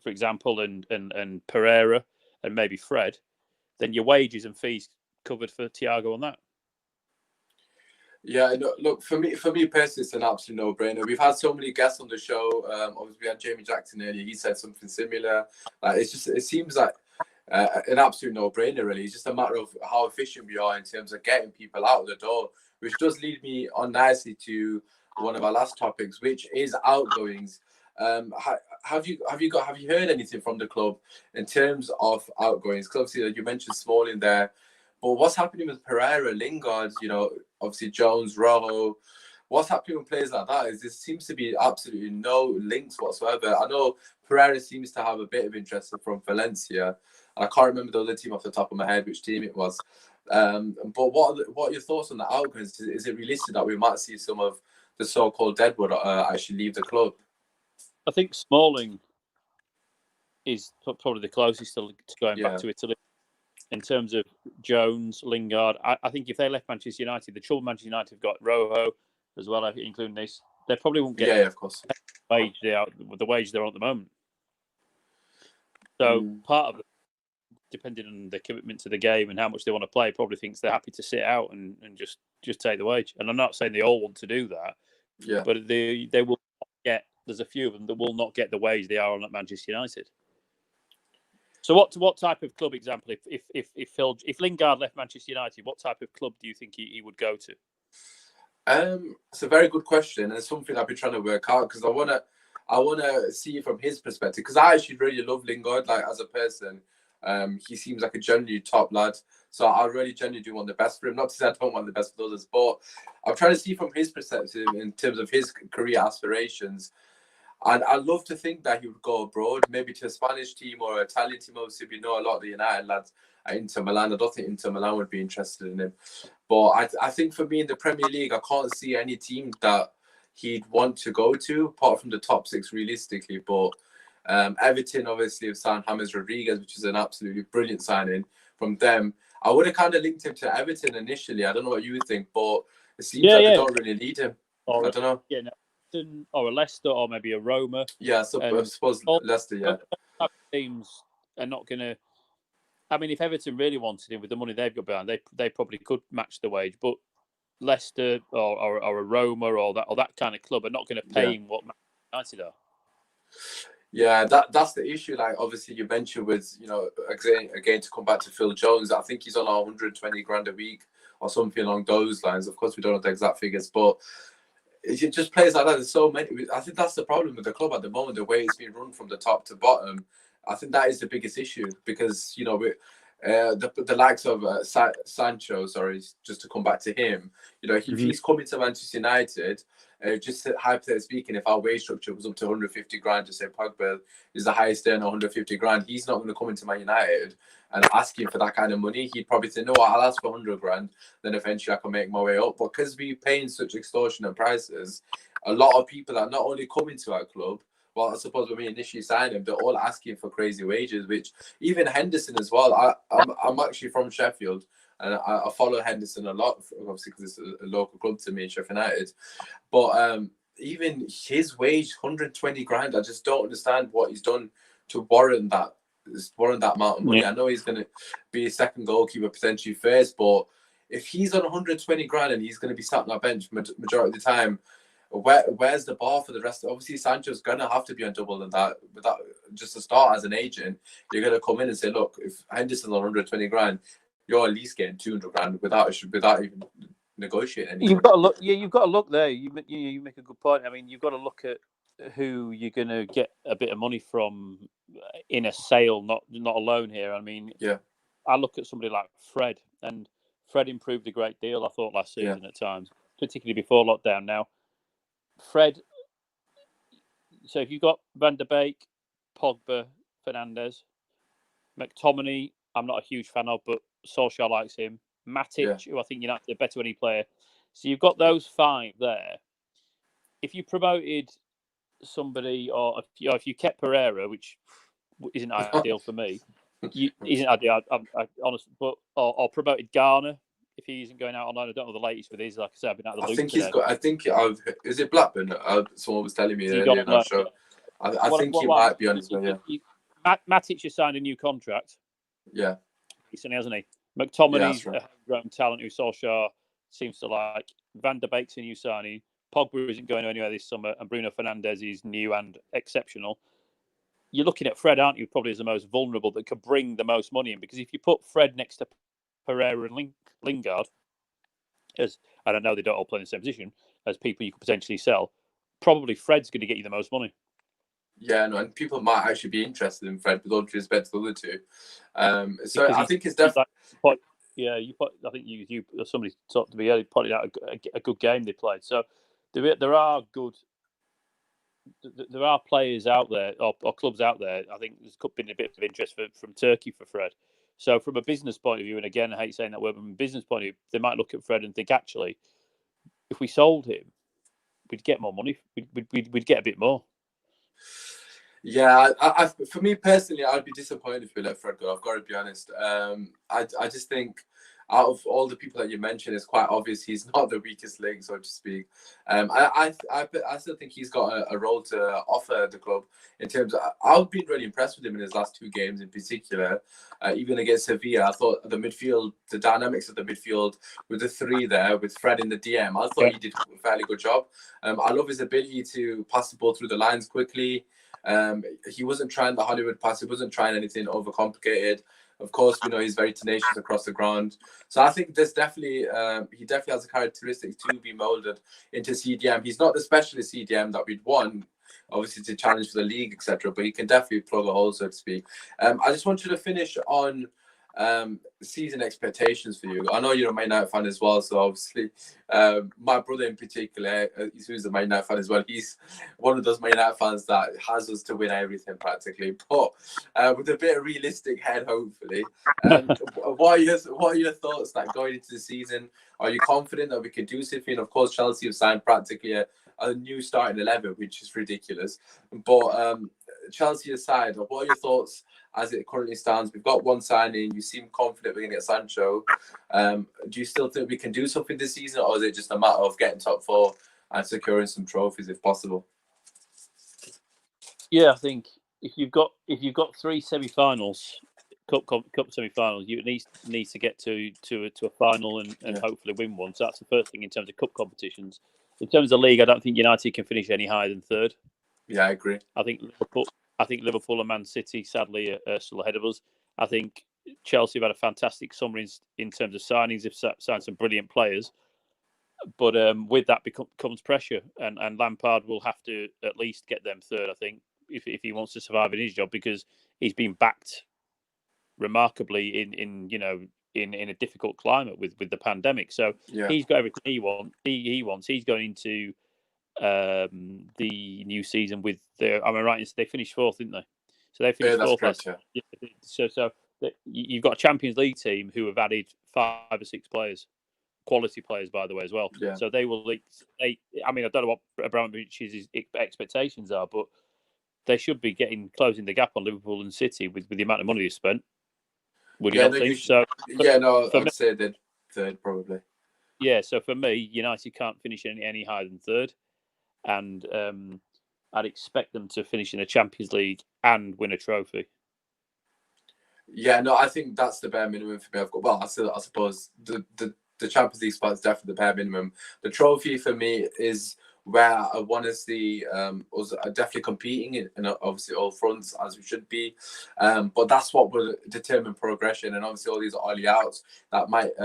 for example, and Pereira and maybe Fred, then your wages and fees covered for Thiago on that. Yeah, no, look, for me personally, it's an absolute no-brainer. We've had so many guests on the show. Obviously, we had Jamie Jackson earlier. He said something similar. It seems like an absolute no-brainer, really. It's just a matter of how efficient we are in terms of getting people out the door, which does lead me on nicely to one of our last topics, which is outgoings. Have you heard anything from the club in terms of outgoings? Because obviously you mentioned Smalling there, but what's happening with Pereira, Lingard? Obviously Jones, Rojo. What's happening with players like that is there seems to be absolutely no links whatsoever. I know Pereira seems to have a bit of interest from Valencia. I can't remember the other team off the top of my head, which team it was. But what are your thoughts on the outgoings? Is it realistic that we might see some of the so-called deadwood actually leave the club? I think Smalling is probably the closest to going back to Italy in terms of Jones, Lingard. I think if they left Manchester United, the trouble Manchester United have got Rojo as well, including this, they probably won't get of course. the wage they're on at the moment. So part of it, depending on the commitment to the game and how much they want to play, probably thinks they're happy to sit out and just take the wage. And I'm not saying they all want to do that, but they will get. There's a few of them that will not get the wage they are on at Manchester United. So what type of club example if Lingard left Manchester United, what type of club do you think he would go to? It's a very good question, and it's something I've been trying to work out because I wanna see from his perspective, because I actually really love Lingard, like as a person. He seems like a genuinely top lad, so I really genuinely do want the best for him. Not to say I don't want the best for others, but I'm trying to see from his perspective in terms of his career aspirations. And I'd love to think that he would go abroad, maybe to a Spanish team or an Italian team. Obviously, we know a lot of the United lads at Inter Milan. I don't think Inter Milan would be interested in him. But I think for me in the Premier League, I can't see any team that he'd want to go to, apart from the top six realistically. But Everton obviously have signed James Rodriguez, which is an absolutely brilliant signing from them. I would have kind of linked him to Everton initially. I don't know what you think, but it seems like they don't really need him. I don't know. Yeah, no. Or a Leicester, or maybe a Roma. Yeah, so I suppose Leicester, yeah. Teams are not going to... I mean, if Everton really wanted him with the money they've got behind, they probably could match the wage. But Leicester or a Roma or that kind of club are not going to pay him what Manchester United are. Yeah, that's the issue. Like, obviously, you mentioned with, again, to come back to Phil Jones, I think he's on 120 grand a week or something along those lines. Of course, we don't know the exact figures, but it just plays like that. There's so many. I think that's the problem with the club at the moment, the way it's been run from the top to bottom. I think that is the biggest issue because, the likes of Sancho, just to come back to him, if he's coming to Manchester United, just hypothetically speaking, if our wage structure was up to 150 grand, to say Pogba is the highest earner, 150 grand, he's not going to come into Man United and asking for that kind of money. He'd probably say, no, I'll ask for 100 grand, then eventually I can make my way up. But because we're paying such extortionate prices, a lot of people are not only coming to our club, well, I suppose when we initially signed him, they're all asking for crazy wages, which even Henderson as well. I'm actually from Sheffield, and I follow Henderson a lot, obviously, because it's a local club to me, Sheffield United. But even his wage, 120 grand, I just don't understand what he's done to warrant that amount of money. I know he's going to be a second goalkeeper, potentially first, but if he's on 120 grand and he's going to be sat on our bench majority of the time, where's the bar for the rest? Obviously, Sancho's going to have to be on double than that. Without just to start as an agent, you're going to come in and say, look, if Henderson's on 120 grand, you're at least getting 200 grand without even negotiating anything. You've got to look. Yeah, you've got to look there. You make a good point. I mean, you've got to look at who you're going to get a bit of money from in a sale, not a loan here. I mean, I look at somebody like Fred, and Fred improved a great deal, I thought, last season at times, particularly before lockdown. Now, Fred, so if you've got Van der Beek, Pogba, Fernandes, McTominay, I'm not a huge fan of, but Solskjaer likes him. Matic, who I think United are a better winning player. So you've got those five there. If you promoted somebody, or if you kept Pereira, which isn't ideal for me, isn't ideal, I'm honest, but or promoted Garner. If he isn't going out online, I don't know the latest with his. Like I said, I've been out of the loop today. Is it Blackburn? Someone was telling me earlier in our show. I think he might be on his way. Matic has signed a new contract. Yeah, recently, hasn't he? McTominay's a homegrown talent who Solskjaer seems to like. Van der Beek's a new signing. Pogba isn't going anywhere this summer, and Bruno Fernandes is new and exceptional. you're looking at Fred, aren't you? Probably as the most vulnerable that could bring the most money in, because if you put Fred next to Pereira and Lingard, and I know they don't all play in the same position as people you could potentially sell, probably Fred's going to get you the most money. Yeah, no, and people might actually be interested in Fred with all due respect to the other two. So Because I think it's definitely. I think you somebody talked to me earlier, pointed out a good game they played. So there are players out there or clubs out there. I think there's been a bit of interest from Turkey for Fred. So from a business point of view, and again, I hate saying that word, but from a business point of view, they might look at Fred and think, actually, if we sold him, we'd get more money. We'd get a bit more. Yeah, for me personally, I'd be disappointed if we let Fred go. I've got to be honest. I just think out of all the people that you mentioned, it's quite obvious he's not the weakest link, so to speak. I still think he's got a role to offer the club in terms of. I've been really impressed with him in his last two games, in particular, even against Sevilla. I thought the midfield, the dynamics of the midfield with the three there, with Fred in the DM, I thought he did a fairly good job. I love his ability to pass the ball through the lines quickly. He wasn't trying the Hollywood pass. He wasn't trying anything overcomplicated. Of course, we know he's very tenacious across the ground. So I think there's definitely, he definitely has the characteristics to be molded into CDM. He's not the specialist CDM that we'd want, obviously, to challenge for the league, etc. But he can definitely plug a hole, so to speak. I just want you to finish on season expectations for you. I know you're a Man United fan as well, so obviously my brother in particular, who's a Man United fan as well, he's one of those Man United fans that has us to win everything practically, but with a bit of realistic head, hopefully. What are your thoughts that going into the season? Are you confident that we can do something? Of course, Chelsea have signed practically a new starting 11, which is ridiculous, but Chelsea aside, what are your thoughts as it currently stands? We've got one signing. You seem confident we're going to get Sancho. Do you still think we can do something this season, or is it just a matter of getting top four and securing some trophies if possible? Yeah, I think if you've got three semi-finals, cup semi-finals, you need to get to a final and hopefully win one. So that's the first thing in terms of cup competitions. In terms of league, I don't think United can finish any higher than third. Yeah, I agree. I think Liverpool and Man City, sadly, are still ahead of us. I think Chelsea have had a fantastic summer in terms of signings. They've signed some brilliant players. But with that comes pressure. And Lampard will have to at least get them third, I think, if he wants to survive in his job, because he's been backed remarkably in a difficult climate with the pandemic. So he's got everything he wants. He's going into the new season with am I right? They finished fourth, didn't they? So they finished fourth last year. So you've got a Champions League team who have added 5 or 6 players, quality players, by the way, as well. Yeah. So they will. I mean, I don't know what Abramovich's expectations are, but they should be closing the gap on Liverpool and City with the amount of money they spent. Would you not think so? Yeah, no, I'd say they're third probably. Yeah, so for me, United can't finish any higher than third. And I'd expect them to finish in the Champions League and win a trophy. Yeah, no, I think that's the bare minimum for me. I suppose the Champions League spot is definitely the bare minimum. The trophy for me is where I want to see us definitely competing in obviously all fronts, as we should be. But that's what will determine progression, and obviously all these early outs that might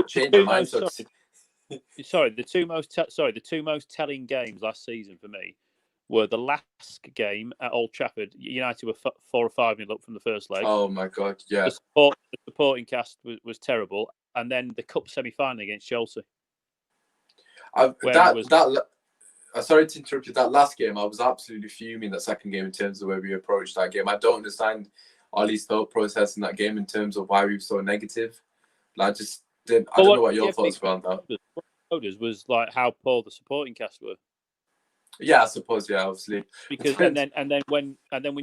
change the mindset. The two most telling games last season for me were the last game at Old Trafford. United were 4 or 5-0 up from the first leg. Oh my God, yeah. The supporting cast was terrible, and then the cup semi-final against Chelsea. Sorry to interrupt you. That last game, I was absolutely fuming. That second game, in terms of where we approached that game, I don't understand Ollie's thought process in that game in terms of why we were so negative. I just didn't. I don't know what your thoughts were on that. Was like how poor the supporting cast were. Yeah, I suppose. Yeah, obviously. Because and then when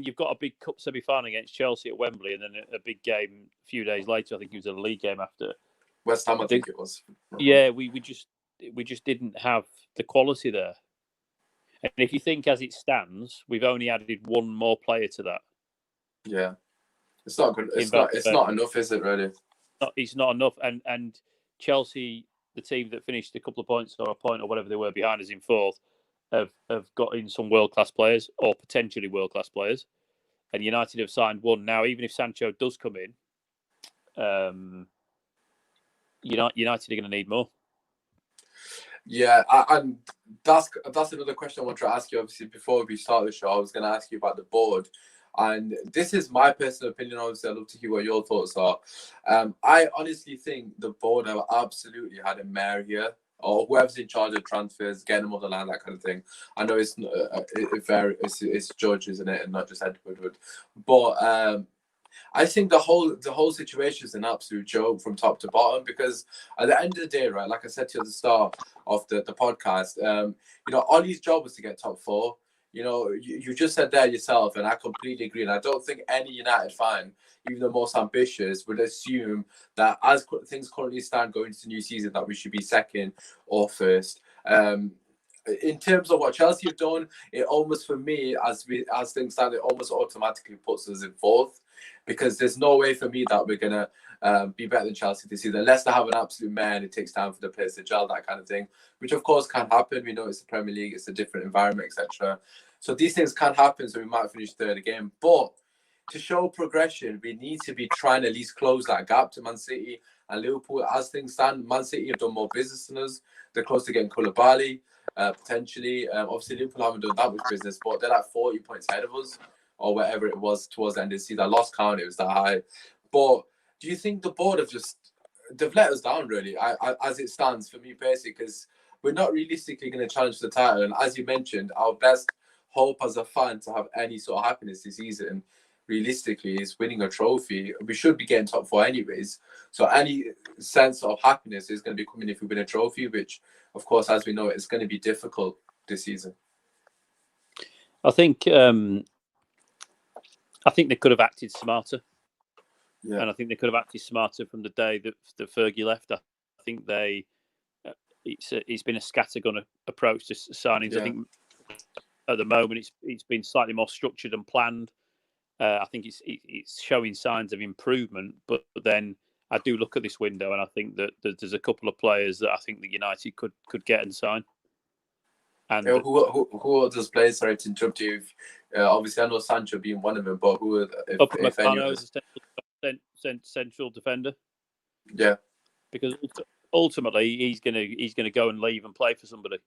you've got a big cup semi-final against Chelsea at Wembley, and then a big game a few days later, I think it was a league game after West Ham. I think it was. Yeah, we just didn't have the quality there. And if you think as it stands, we've only added one more player to that. Yeah, it's not good. It's not enough, is it? Really? It's not enough. And Chelsea, the team that finished a couple of points or a point or whatever they were behind us in fourth, have got in some world class players or potentially world class players. and United have signed one now. Even if Sancho does come in, United are going to need more. Yeah, and that's another question I want to ask you. Obviously, before we start the show, I was going to ask you about the board, and this is my personal opinion. Obviously, I'd love to hear what your thoughts are. I honestly think the board have absolutely had a mare here, or whoever's in charge of transfers, getting them on the line, that kind of thing. I know it's Judge, isn't it, and not just Ed Woodward, but I think the whole situation is an absolute joke from top to bottom, because at the end of the day, right, like I said to you at the start of the podcast, Ollie's job was to get top four. You just said there yourself, and I completely agree. And I don't think any United fan, even the most ambitious, would assume that as things currently stand going into the new season, that we should be second or first. In terms of what Chelsea have done, it almost, for me, as things stand, it almost automatically puts us in fourth, because there's no way for me that we're gonna be better than Chelsea this season unless they have an absolute man. It takes time for the players to gel, that kind of thing, which of course can happen. We know it's the Premier League, it's a different environment, etc. So these things can happen. So we might finish third again, but to show progression, we need to be trying to at least close that gap to Man City and Liverpool. As things stand, Man City have done more business than us. They're close to getting Koulibaly, potentially. Obviously, Liverpool haven't done that much business, but they're like 40 points ahead of us, or whatever it was towards the end of the season. I lost count, it was that high. But do you think the board they've let us down, really, as it stands, for me personally, because we're not realistically going to challenge the title. And as you mentioned, our best hope as a fan to have any sort of happiness this season, realistically, is winning a trophy. We should be getting top four anyways. So any sense of happiness is going to be coming if we win a trophy, which, of course, as we know, is going to be difficult this season. I think they could have acted smarter. Yeah. And I think they could have acted smarter from the day that Fergie left. I think it's been a scattergun approach to signings. Yeah. I think at the moment it's been slightly more structured and planned. I think it's showing signs of improvement, but then I do look at this window and I think that there's a couple of players that I think that United could get and sign. And who are those players? Sorry to interrupt you. Obviously, I know Sancho being one of them, but who are if any of us? Central defender. Yeah, because ultimately he's gonna go and leave and play for somebody.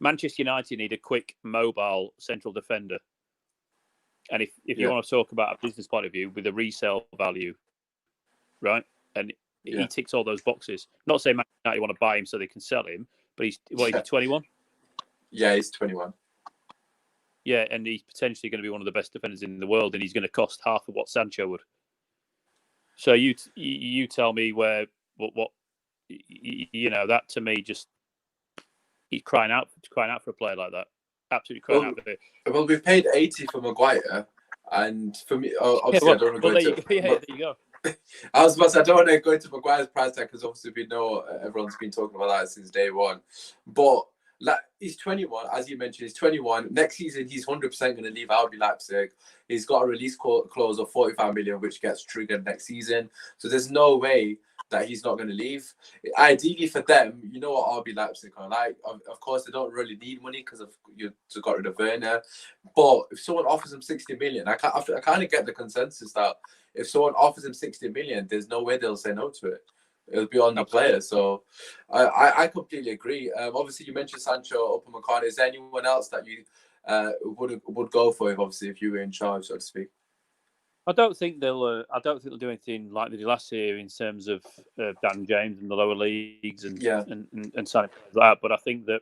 Manchester United need a quick, mobile central defender. And if you want to talk about a business point of view with a resale value, right? And he ticks all those boxes. Not saying Man United want to buy him so they can sell him, but he's 21? Yeah, he's 21. Yeah, and he's potentially going to be one of the best defenders in the world, and he's going to cost half of what Sancho would. So you tell me what that to me just he's crying out for a player like that. Absolutely crying out for it. Well, we've paid 80 for Maguire, and for me, obviously, I don't want to go into. There you go. I was about to say, I don't want to go into Maguire's price tag because obviously we know everyone's been talking about that since day one. But he's 21, as you mentioned, he's 21. Next season, he's 100% going to leave RB Leipzig. He's got a release clause of 45 million, which gets triggered next season. So there's no way that he's not going to leave. Ideally for them, you know what RB Leipzig are like. Of course, they don't really need money because you got rid of Werner. But if someone offers him 60 million, I kind of get the consensus that if someone offers him 60 million, there's no way they'll say no to it. It'll be on the player. So I completely agree. Obviously, you mentioned Sancho, Upamecano. Is there anyone else that you would go for if you were in charge, so to speak? I don't think they'll do anything like they did last year in terms of Dan James and the lower leagues and signing players like that. But I think that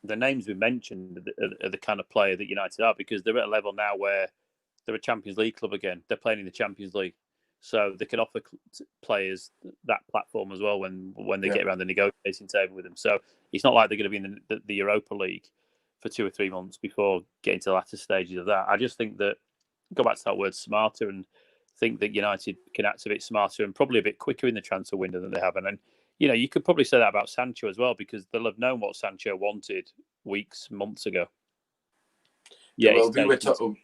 the names we mentioned are the kind of player that United are, because they're at a level now where they're a Champions League club again. They're playing in the Champions League, so they can offer players that platform as well when they get around the negotiating table with them. So it's not like they're going to be in the Europa League for 2 or 3 months before getting to the latter stages of that. I just think that, go back to that word smarter, and think that United can act a bit smarter and probably a bit quicker in the transfer window than they have. And you could probably say that about Sancho as well, because they'll have known what Sancho wanted months ago. Yeah, well, we were told.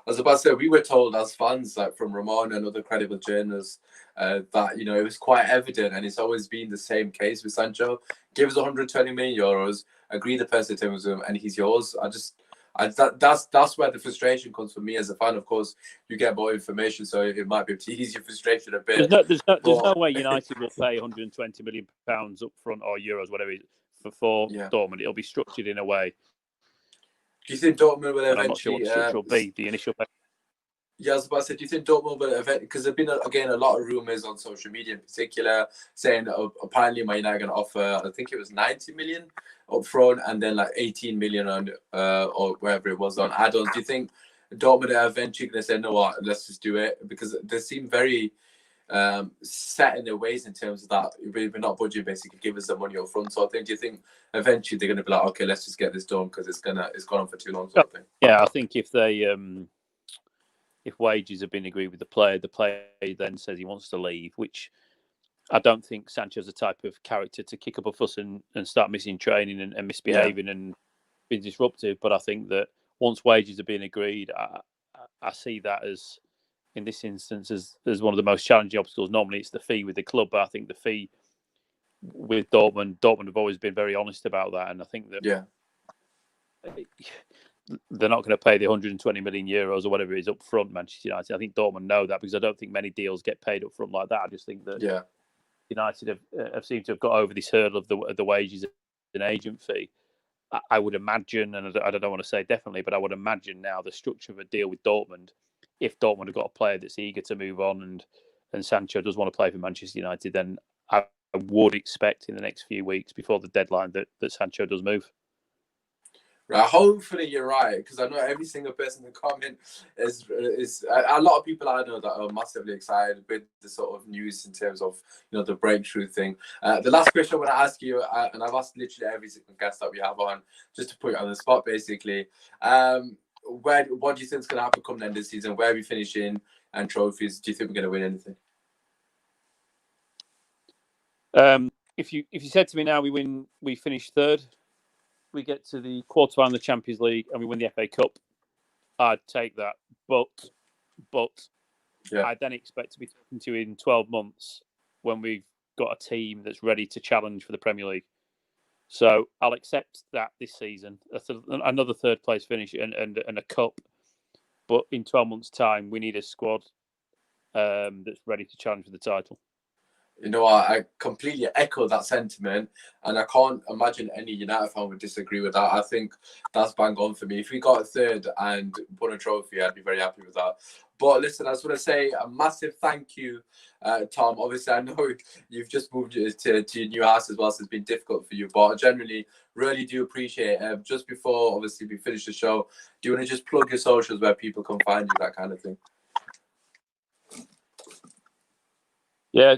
I was about to say, we were told as fans, like from Ramon and other credible journalists, that it was quite evident, and it's always been the same case with Sancho. Give us 120 million euros, agree the percentage with him, and he's yours. That's where the frustration comes for me as a fan. Of course, you get more information, so it might be able to ease your frustration a bit. There's no way United will pay 120 million pounds up front, or euros, whatever it is, for Dortmund. It'll be structured in a way. Do you think Dortmund will eventually? I'm not sure what the structure will be. The initial. Yeah, I was about to say, do you think Dortmund will eventually? Because there've been again a lot of rumours on social media, in particular, saying that apparently Man United are going to offer, I think it was 90 million up front, and then like 18 million on or wherever it was on add-ons. Do you think Dortmund are eventually going to say, no, what, let's just do it? Because they seem very set in their ways in terms of that. We're not budgeting, basically give us the money up front sort of thing. Do you think eventually they're going to be like, okay, let's just get this done because it's gone on for too long sort of thing? Yeah, I think if they if wages have been agreed with the player then says he wants to leave, which I don't think Sancho's the type of character to kick up a fuss and start missing training and misbehaving and being disruptive. But I think that once wages have been agreed, I see that as, in this instance, as one of the most challenging obstacles. Normally it's the fee with the club, but I think the fee with Dortmund have always been very honest about that. And I think that they're not going to pay the 120 million euros or whatever it is up front, Manchester United. I think Dortmund know that, because I don't think many deals get paid up front like that. I just think that United have seemed to have got over this hurdle of the wages and agent fee. I would imagine, and I don't want to say definitely, but I would imagine now the structure of a deal with Dortmund, if Dortmund have got a player that's eager to move on and Sancho does want to play for Manchester United, then I would expect in the next few weeks before the deadline that Sancho does move. Right, hopefully you're right, because I know every single person in the comment is a lot of people I know that are massively excited with the sort of news in terms of the breakthrough thing. The last question I want to ask you, and I've asked literally every single guest that we have on, just to put it on the spot, basically. What do you think is going to happen come the end of the season? Where are we finishing and trophies? Do you think we're going to win anything? If you said to me now we finish third, we get to the quarterfinal of the Champions League and we win the FA Cup, I'd take that. But I then expect to be talking to you in 12 months when we've got a team that's ready to challenge for the Premier League. So I'll accept that this season, another third place finish and a cup. But in 12 months' time, we need a squad that's ready to challenge for the title. I completely echo that sentiment, and I can't imagine any United fan would disagree with that. I think that's bang on for me. If we got a third and won a trophy, I'd be very happy with that. But listen, I just want to say a massive thank you, Tom. Obviously, I know you've just moved to your new house as well, so it's been difficult for you. But I generally really do appreciate it. Just before, obviously, we finish the show, do you want to just plug your socials where people can find you, that kind of thing? Yeah,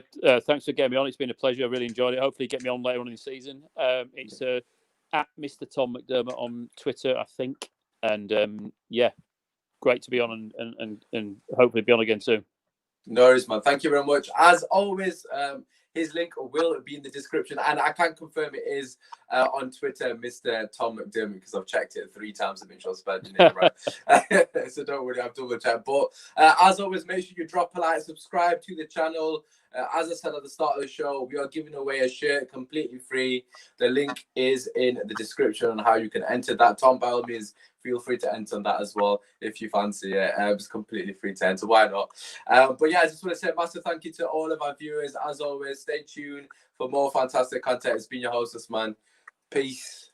thanks for getting me on. It's been a pleasure. I really enjoyed it. Hopefully get me on later on in the season. It's at Mr. Tom Mcdermott on Twitter, I think. And great to be on and hopefully be on again soon. No worries, man. Thank you very much. As always, his link will be in the description, and I can confirm it is on Twitter, Mr. Tom Mcdermott, because I've checked it 3 times to make sure I spelled your name right. So don't worry, I've double checked. But as always, make sure you drop a like, subscribe to the channel. As I said at the start of the show, we are giving away a shirt completely free. The link is in the description on how you can enter that. Tom, by all means, feel free to enter on that as well if you fancy it. It's completely free to enter. Why not? But yeah, I just want to say a massive thank you to all of our viewers. As always, stay tuned for more fantastic content. It's been your host, Usmaan. Peace.